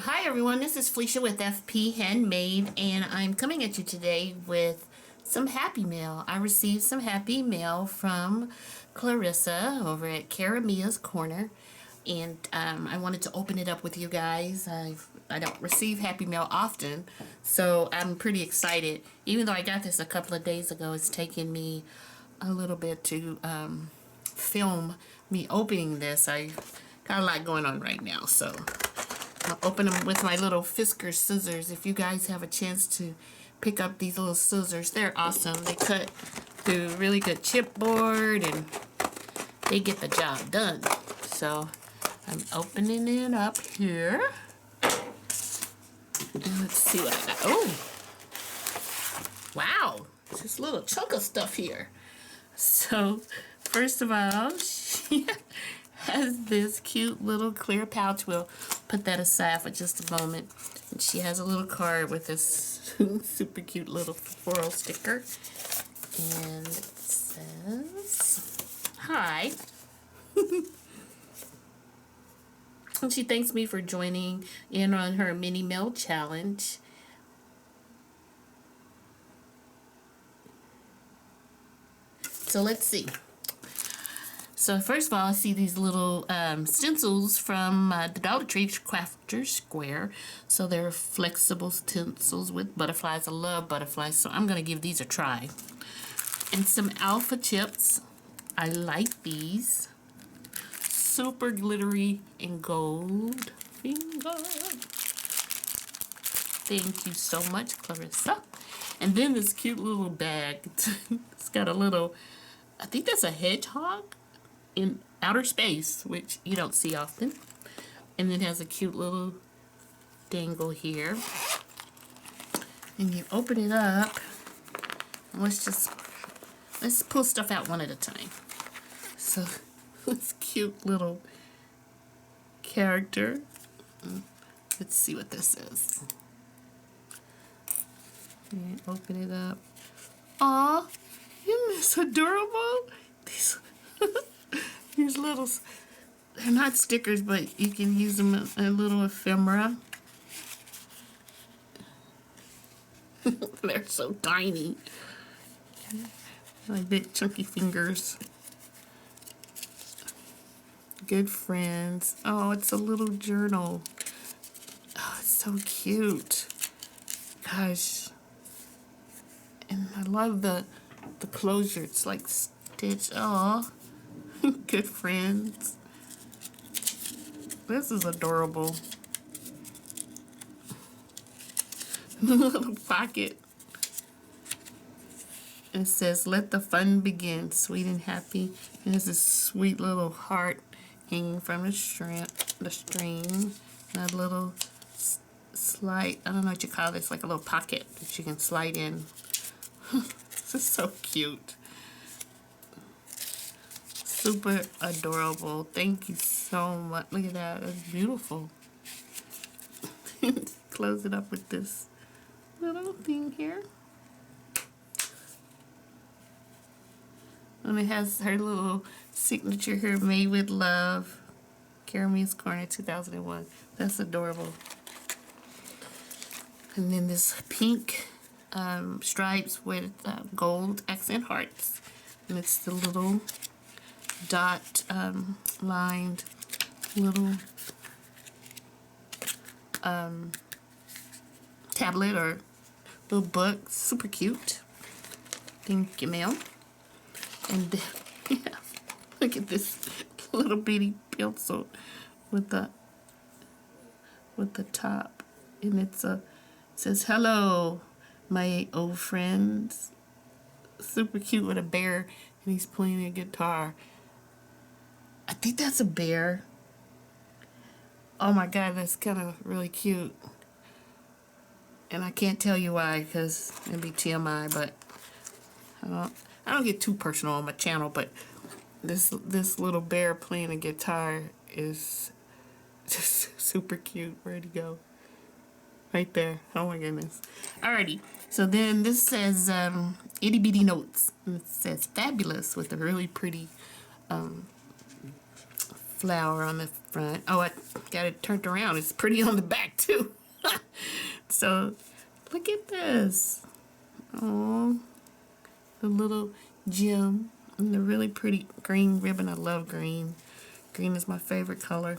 Hi everyone, this is Felicia with FP Handmade, and I'm coming at you today with some happy mail. I received some happy mail from Clarissa over at Cara Corner, and I wanted to open it up with you guys. I don't receive happy mail often, so I'm pretty excited. Even though I got this a couple of days ago, it's taken me a little bit to film me opening this. I got a lot going on right now, so I'll open them with my little Fisker scissors. If you guys have a chance to pick up these little scissors, they're awesome. They cut through really good chipboard and they get the job done. So I'm opening it up here. And let's see what I got. Oh, wow. This little chunk of stuff here. So first of all, she has this cute little clear pouch. We'll put that aside for just a moment. And she has a little card with this super cute little floral sticker. And it says, hi. And she thanks me for joining in on her mini mail challenge. So let's see. So first of all, I see these little stencils from the Dollar Tree Crafter Square. So they're flexible stencils with butterflies. I love butterflies, so I'm going to give these a try. And some alpha chips. I like these. Super glittery and gold. Thank you so much, Clarissa. And then this cute little bag. It's got a little, I think that's a hedgehog in outer space, which you don't see often. And it has a cute little dangle here. And you open it up. Let's pull stuff out one at a time. So this cute little character. Let's see what this is. And open it up. Aw, isn't this adorable? These little, they're not stickers, but you can use them in a little ephemera. They're so tiny. Like big chunky fingers. Good friends. Oh, it's a little journal. Oh, it's so cute. Gosh. And I love the closure. It's like stitched. Oh. Good friends. This is adorable. Little pocket. It says, let the fun begin, sweet and happy. And there's this sweet little heart hanging from the string. And a little slide, I don't know what you call this, like a little pocket that you can slide in. This is so cute. Super adorable. Thank you so much. Look at that. That's beautiful. Close it up with this little thing here. And it has her little signature here, made with love. Cara Corner 2001. That's adorable. And then this pink stripes with gold accent hearts. And it's the little dot lined little tablet or little book. Super cute. Thank you, Mel. And then, yeah, look at this little bitty pencil with the top, and it says hello, my old friends. Super cute with a bear, and he's playing a guitar. I think that's a bear. Oh my god, that's kind of really cute. And I can't tell you why, because it'd be TMI, but I don't get too personal on my channel, but this little bear playing a guitar is just super cute. Where'd he go? Right there. Oh my goodness. Alrighty. So then this says itty bitty notes. And it says fabulous with a really pretty flower on the front. Oh, I got it turned around. It's pretty on the back too. So look at this. Oh, the little gem and the really pretty green ribbon. I love green. Green is my favorite color.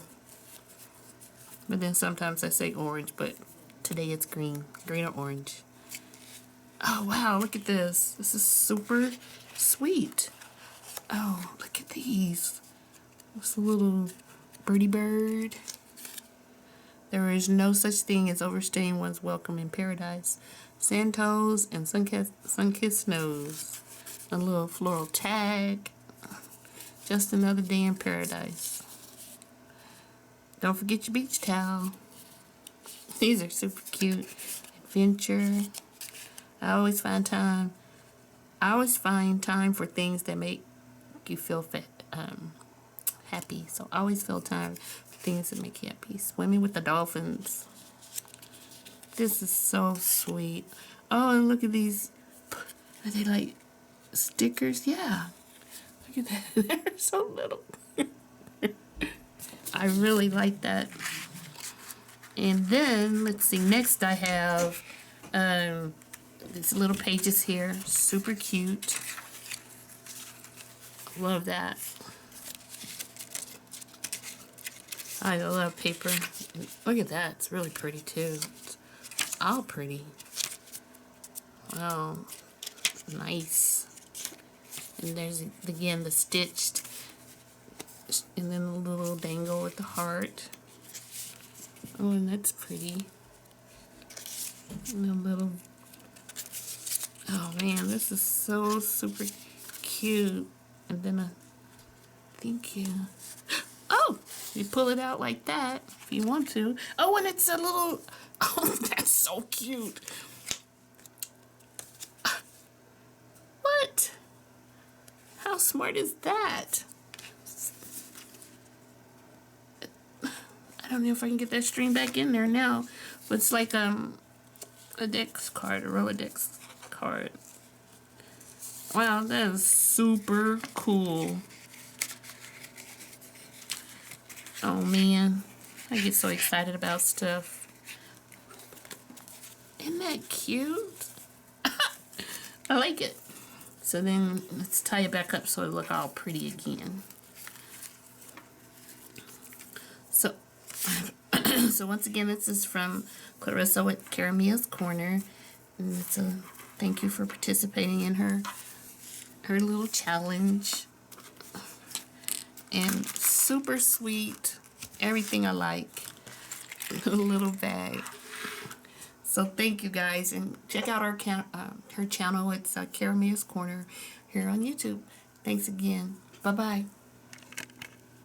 But then sometimes I say orange, but today it's green. Green or orange. Oh, wow, look at this. This is super sweet. Oh, look at these. This little birdie bird. There is no such thing as overstaying one's welcome in paradise. Sand toes and sun-kissed nose. A little floral tag. Just another day in paradise. Don't forget your beach towel. These are super cute. Adventure. I always find time for things that make you feel happy. So I always feel time for things that make you happy. Swimming with the dolphins. This is so sweet. Oh, and look at these. Are they like stickers? Yeah. Look at that. They're so little. I really like that. And then, let's see, next I have these little pages here. Super cute. Love that. I love paper. Look at that. It's really pretty too. It's all pretty. Wow. Nice. And there's, again, the stitched. And then the little dangle with the heart. Oh, and that's pretty. And a little... Oh, man, this is so super cute. And then thank you. Oh, you pull it out like that if you want to. Oh, and it's a little... Oh, that's so cute. What? How smart is that? I don't know if I can get that string back in there now. But it's like a Dex card, a Rolodex card. Wow, that is super cool. Oh man, I get so excited about stuff. Isn't that cute? I like it. So then let's tie it back up so it look all pretty again. So, so once again, this is from Clarissa with Cara Corner, and it's a thank you for participating in her little challenge. And super sweet, everything I like. A little bag. So thank you guys, and check out her channel. It's Cara Corner here on YouTube. Thanks again. Bye bye.